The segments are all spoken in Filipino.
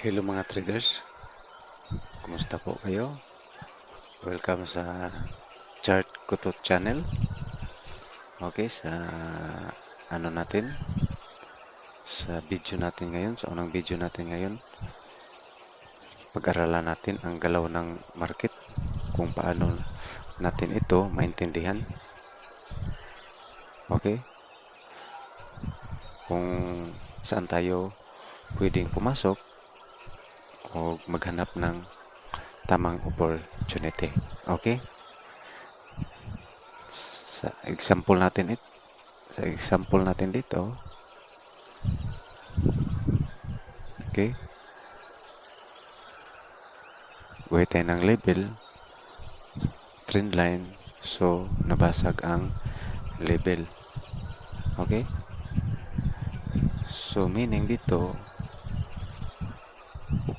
Hello mga traders, kumusta po kayo? Welcome sa Chart Kutot Channel. Okay, sa video natin ngayon, sa unang video natin ngayon, pag-aralan natin ang galaw ng market, kung paano natin ito maintindihan. Okay, kung saan tayo pwedeng pumasok o maghanap ng tamang opportunity. Okay? Sa example natin dito, okay? Buhay tayo ng level, trend line, so nabasag ang level. Okay? So meaning dito,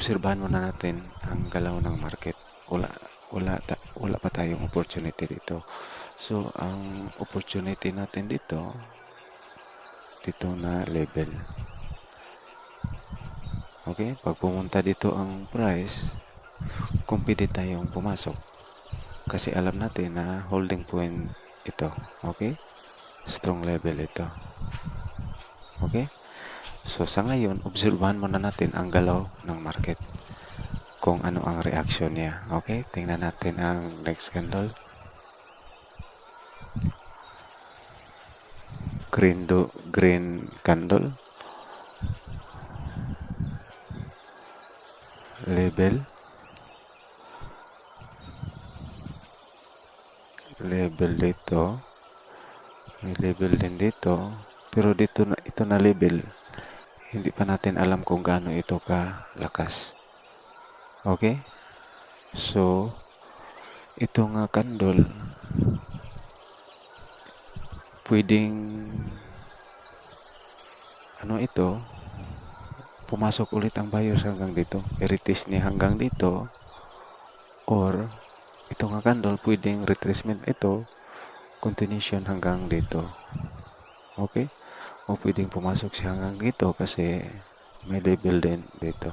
obserbahan muna natin ang galaw ng market. Wala pa tayong opportunity dito. So ang opportunity natin dito na level. Okay, pag pumunta dito ang price, confident tayong pumasok kasi alam natin na holding point ito. Okay, strong level ito. Okay, so sa ngayon, obserbahan muna natin ang galaw ng market, kung ano ang reaction niya. Okay, tingnan natin ang next candle. Green candle, level dito, may level din dito, pero dito na ito na level, hindi pa natin alam kung gaano ito kalakas. Okay, so ito nga candle pwedeng pumasok ulit ang buyers hanggang dito, i-retest niya hanggang dito, or ito nga candle pwedeng retracement ito, continuation hanggang dito. Okay, o pwedeng pumasok siya hanggang dito kasi may level din dito.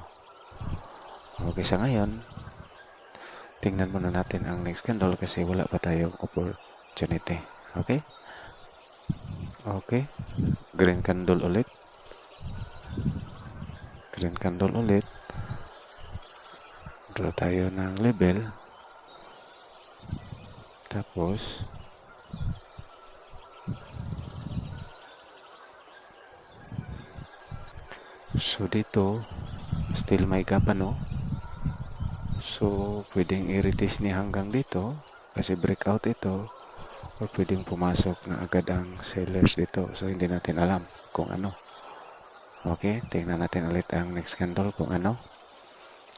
Okay, sa ngayon tingnan muna natin ang next candle kasi wala pa tayong opportunity. Okay, green candle ulit, draw tayo ng level, tapos so dito still may gap, so pwedeng i-retest niya hanggang dito kasi breakout ito, or pwedeng pumasok na agad ang sellers dito, so hindi natin alam kung ano. Okay, tingnan natin ulit ang next candle kung ano.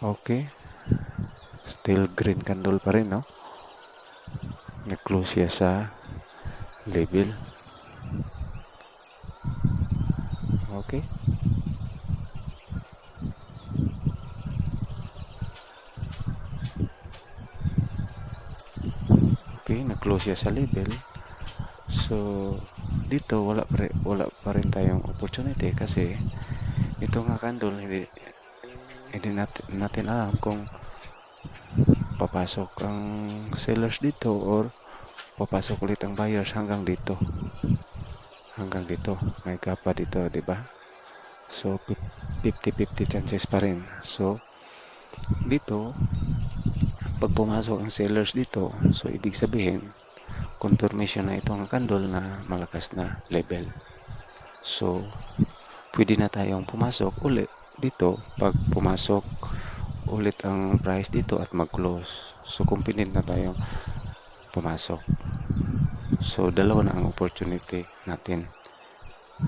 Okay, still green candle pa rin, nag-close siya sa level. Okay, nag-close siya sa level. So dito wala pa rin tayong opportunity kasi ito nga candle hindi natin alam kung papasok ang sellers dito or papasok ulit ang buyers hanggang dito. May gap pa dito, di ba? So 50-50 chances pa rin. So dito pag pumasok ang sellers dito, so ibig sabihin confirmation na itong candle na malakas na level. So pwede na tayong pumasok ulit dito pag pumasok ulit ang price dito at mag-close. So confident na tayong pumasok. So dalawa na ang opportunity natin.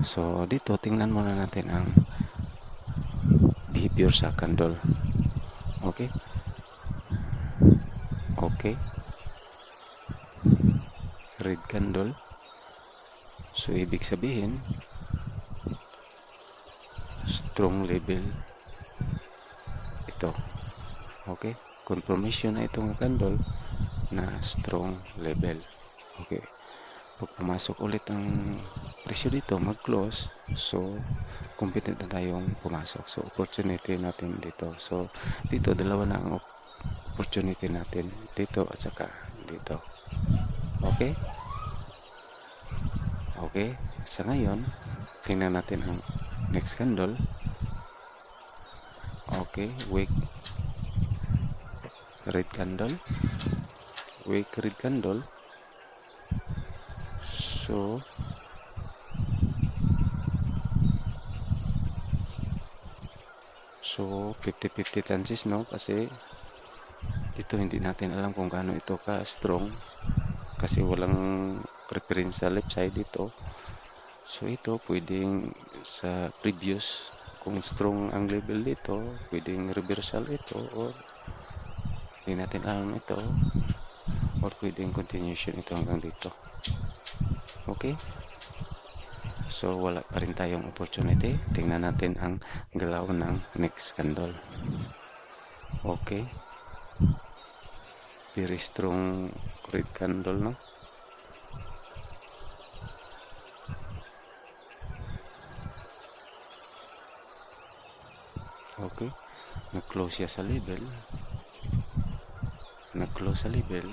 So dito tingnan muna natin ang behavior sa candle. Okay, red candle, so ibig sabihin strong level ito. Okay, confirmation na itong candle na strong level. Okay, pag pumasok ulit ang presyo dito mag-close, so competent na tayong pumasok. So, opportunity natin dito. So, dito, dalawa na ang opportunity natin. Dito at saka dito. Okay? Okay. Sa ngayon, tingnan natin ang next candle. Okay. Weak red candle. Weak red candle. So 50-50 chances, no? Kasi dito hindi natin alam kung gaano ito ka strong kasi walang reference sa left side dito. So ito pwedeng sa previous, kung strong ang level dito, pwedeng reversal ito, or hindi natin alam ito, or pwedeng continuation ito hanggang dito. Okay? So wala pa rin tayong opportunity. Tingnan natin ang galaw ng next candle. Okay. Very strong red candle, no? Okay. Nag-close siya sa level. Nag-close sa level.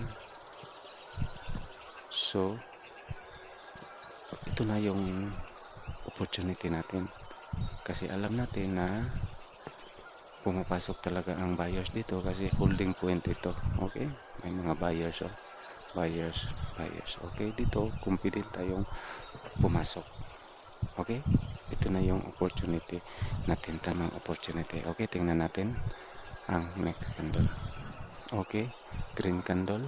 So ito na yung opportunity natin, kasi alam natin na pumapasok talaga ang buyers dito kasi holding point ito. Okay, may mga buyers, buyers. Okay, dito confident tayong pumasok. Okay, ito na yung opportunity natin, tamang opportunity. Okay, tingnan natin ang next candle. Okay, green candle,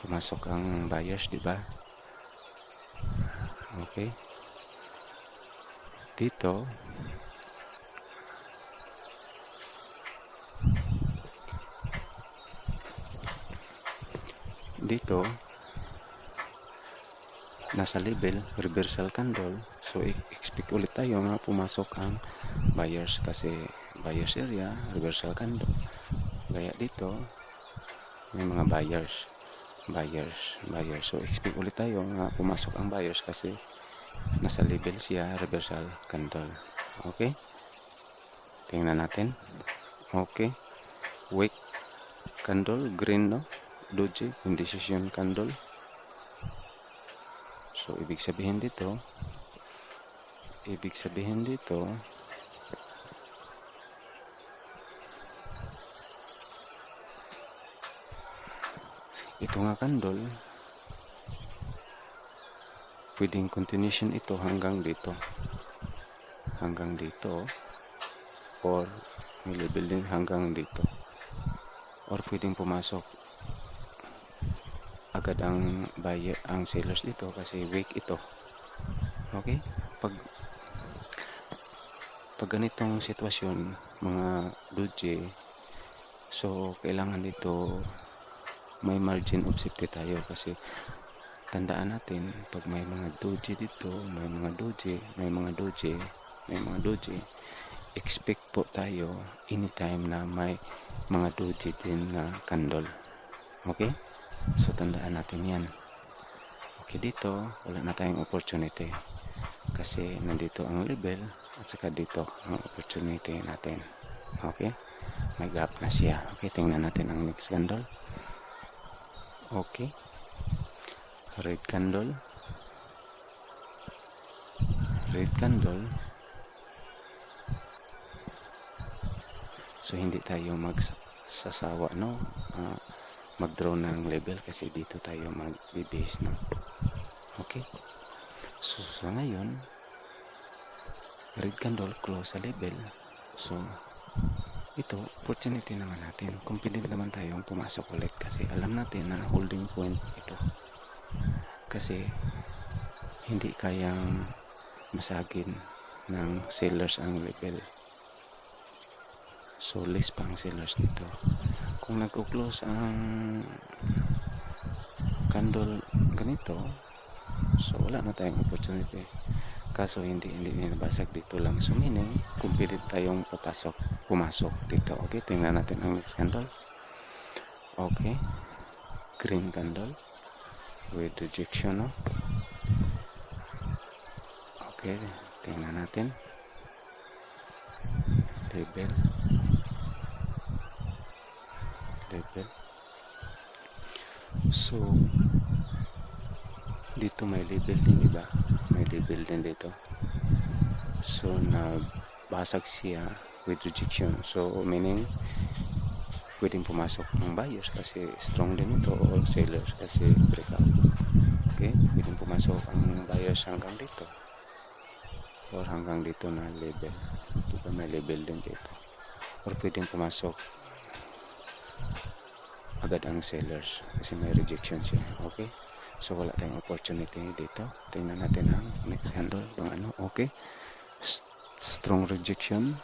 pumasok ang buyers, di ba? Okay. Dito nasa level reversal candle, so expect ulit tayo na pumasok ang buyers kasi buyers area, reversal candle. Kaya dito may mga buyers. So expect ulit tayo na pumasok ang buyers kasi nasa level siya, reversal candle. Okay, tingnan natin. Okay, weak candle, green, no? Doji, indecision candle. So ibig sabihin dito ito nga candle, pwedeng continuation ito hanggang dito, or may level din hanggang dito, or pwedeng pumasok agad ang buyer, ang sellers dito kasi weak ito. Okay, pag ganitong sitwasyon mga doji, so kailangan dito may margin of safety tayo, kasi tandaan natin pag may mga doji dito, may mga doji, expect po tayo anytime na may mga doji din na candle. Okay, so tandaan natin yan. Okay, dito wala na tayong opportunity kasi nandito ang level at saka dito ang opportunity natin. Okay, may gap na siya. Okay, tingnan natin ang next candle. Okay, red candle, so hindi tayo magsasawa, no? Mag-draw ng level kasi dito tayo mag-base, no? Okay, so ngayon red candle close sa level, so ito opportunity naman natin, confident naman tayong pumasok ulit kasi alam natin na holding point ito, kasi hindi kayang masagin ng sellers ang level, so less pa ang sellers dito. Kung nag-close ang candle ganito, so wala na tayong opportunity, kaso hindi nabasag dito lang, so meaning confident tayong pumasok dito. Okay, tingnan natin ang next candle. Okay, green candle with rejection, no? Okay, tingnan natin. Level. So dito may level din, diba? May level din dito. So nabasag siya with rejection. So meaning pwedeng pumasok ng buyers kasi strong din ito, or sellers kasi breakout. Okay, pwedeng pumasok ang buyers hanggang dito or hanggang dito na level. Diba may level din dito, or pwedeng pumasok agad ang sellers kasi may rejection siya. Okay, so wala tayong opportunity dito. Tingnan natin ang next candle ng ano. Okay, strong rejection,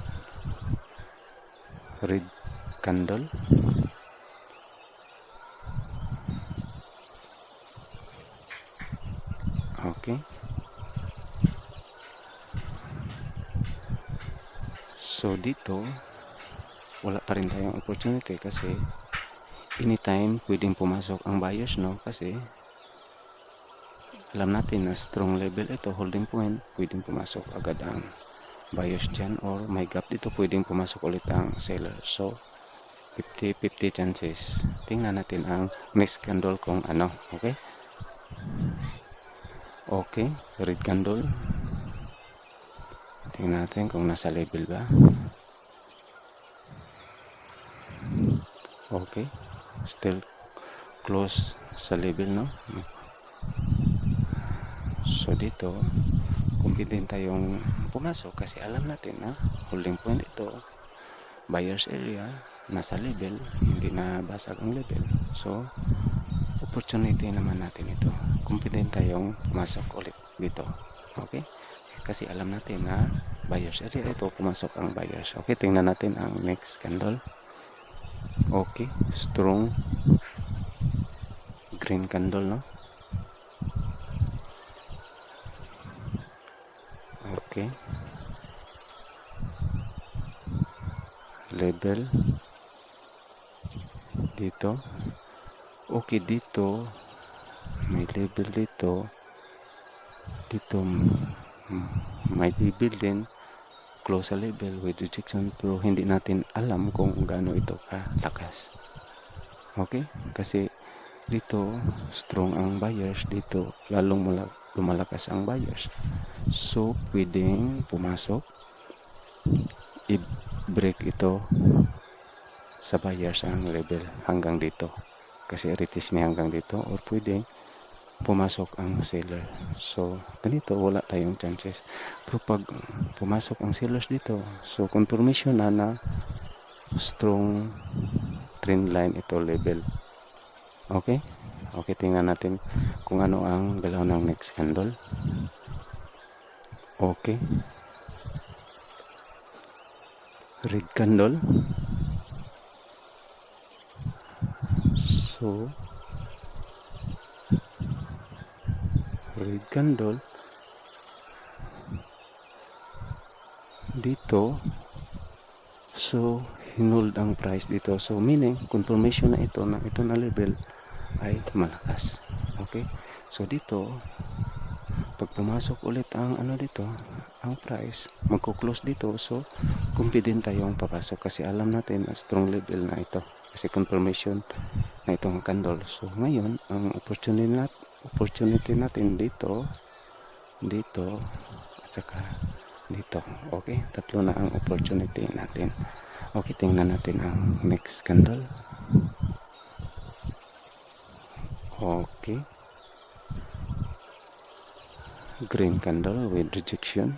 red candle. Okay, so dito wala pa rin tayong opportunity kasi anytime pwedeng pumasok ang buyers, no? Kasi alam natin na strong level ito, holding point, pwedeng pumasok agad ang buyers dyan, or may gap dito, pwedeng pumasok ulit ang seller. So 50-50 chances. Tingnan natin ang next candle kung ano. Okay, okay, red candle. Tingnan natin kung nasa level ba. Okay, still close sa level, no? So dito confident tayong pumasok kasi alam natin na holding point ito, buyers area, nasa level, hindi na basag ang level. So opportunity naman natin ito, confident tayong pumasok ulit dito. Okay, kasi alam natin na buyers area ito, pumasok ang buyers. Okay, tingnan natin ang next candle. Okay, strong green candle, no? Okay, level dito. Okay, dito may level dito. Dito may level din, close sa level with rejection, pero hindi natin alam kung gaano ito kalakas. Okay, kasi dito strong ang buyers, dito lalong lumalakas ang buyers. So pwedeng pumasok, i-break ito sa buyers ang level hanggang dito kasi retest niya hanggang dito, or pwedeng pumasok ang seller. So ganito, wala tayong chances. Pero pag pumasok ang sellers dito, so confirmation na strong trend line ito, level. Okay, okay, tingnan natin kung ano ang galaw ng next candle. Okay, red candle. So red candle dito, so hinold ang price dito, so meaning confirmation na ito na level ay malakas. Okay, so dito pag pumasok ulit ang ano dito, ang price magko-close dito, so confident tayong papasok kasi alam natin na strong level na ito kasi confirmation na itong candle. So ngayon ang opportunity natin dito at saka dito. Okay, tatlo na ang opportunity natin. Okay, tingnan natin ang next candle. Okay, green candle with rejection.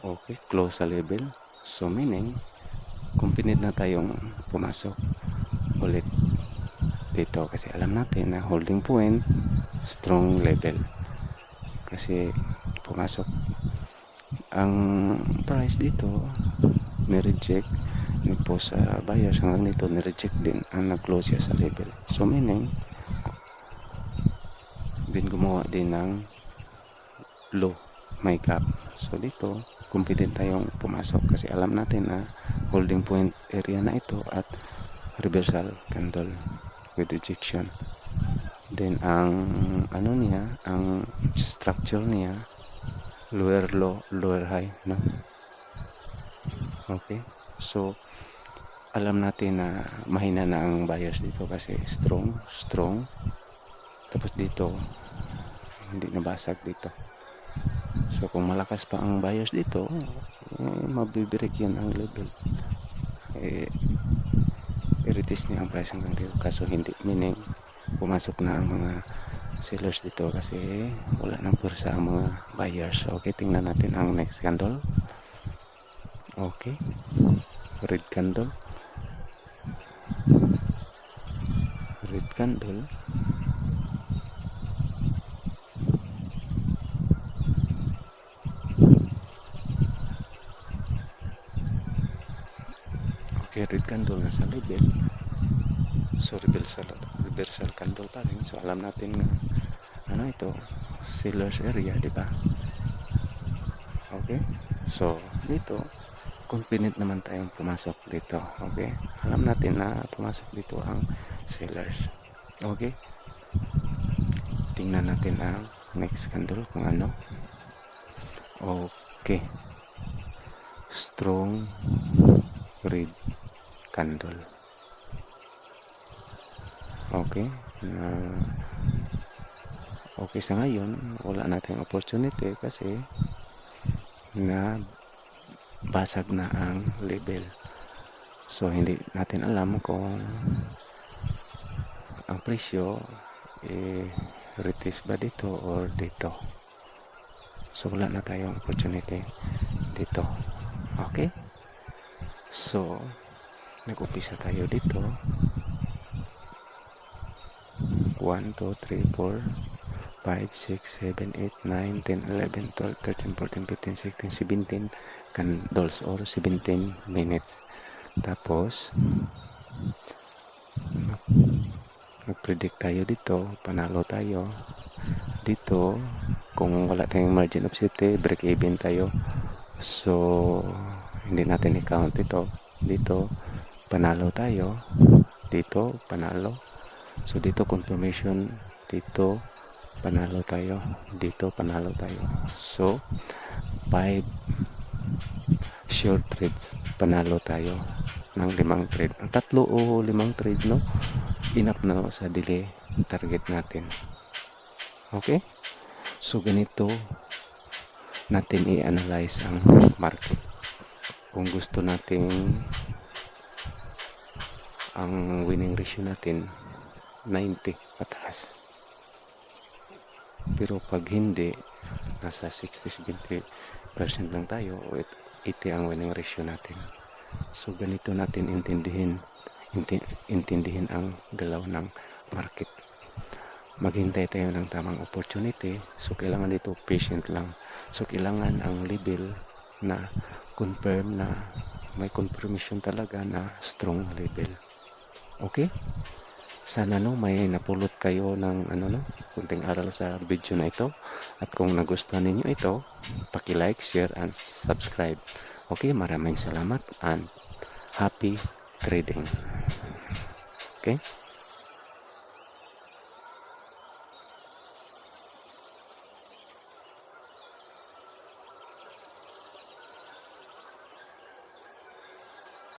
Okay, close sa level. So meaning confident na tayong pumasok ulit dito kasi alam natin na holding point, strong level. Kasi pumasok ang price dito, ni-reject, nag-post sa buyers hanggang dito, ni-reject din ang nag-close siya sa level. So meaning din gumawa din ng low, may gap. So dito confident tayong pumasok kasi alam natin na holding point area na ito at reversal candle with rejection. Then ang ano niya, ang structure niya, lower low, lower high, no? Okay, so alam natin na mahina na ang buyers dito kasi strong, tapos dito hindi nabasag dito. So kung malakas pa ang buyers dito, mabibreak yan ang level, i-retest niya ang price hanggang dito. Kaso hindi, meaning pumasok na ang mga sellers dito kasi wala nang pwersa ang mga buyers. Okay, tingnan natin ang next candle. Okay, red candle, red candle. Okay, red candle na sa level. So reversal candle pa rin. So alam natin na ano ito, sellers area, di ba? Okay, so dito confident naman tayong pumasok dito. Okay, alam natin na pumasok dito ang sellers. Okay, tingnan natin ang next candle kung ano. Okay, strong red candle. Okay, okay, sa ngayon wala nating opportunity kasi na basag na ang level. So hindi natin alam kung ang presyo retest ba dito or dito. So wala na tayong opportunity dito. Okay, so nag-upisa tayo dito. 1, 2, 3, 4, 5, 6, 7, 8, 9, 10, 11, 12, 13, 14, 15, 16, 17 candles or 17 minutes. Tapos nag-predict tayo dito, panalo tayo dito. Kung wala tayong margin of safety, break even tayo. So hindi natin i-count ito. Dito panalo tayo, dito panalo. So dito confirmation, dito panalo tayo, dito panalo tayo. So 5 short trades, panalo tayo ng 5 trade. Ang 3 o 5 trades, no, enough na sa delay target natin. Okay, so ganito natin i-analyze ang market. Kung gusto nating ang winning ratio natin 90 pataas, pero pag hindi, nasa 60-70% lang tayo, 80 ang winning ratio natin. So ganito natin intindihin ang galaw ng market. Maghintay tayo ng tamang opportunity. So kailangan dito patient lang. So kailangan ang level na confirm, na may confirmation talaga na strong level. Okay, sana may napulot kayo ng kunting aral sa video na ito. At kung nagustuhan ninyo ito, paki-like, share, and subscribe. Okay, maraming salamat and happy trading. Okay.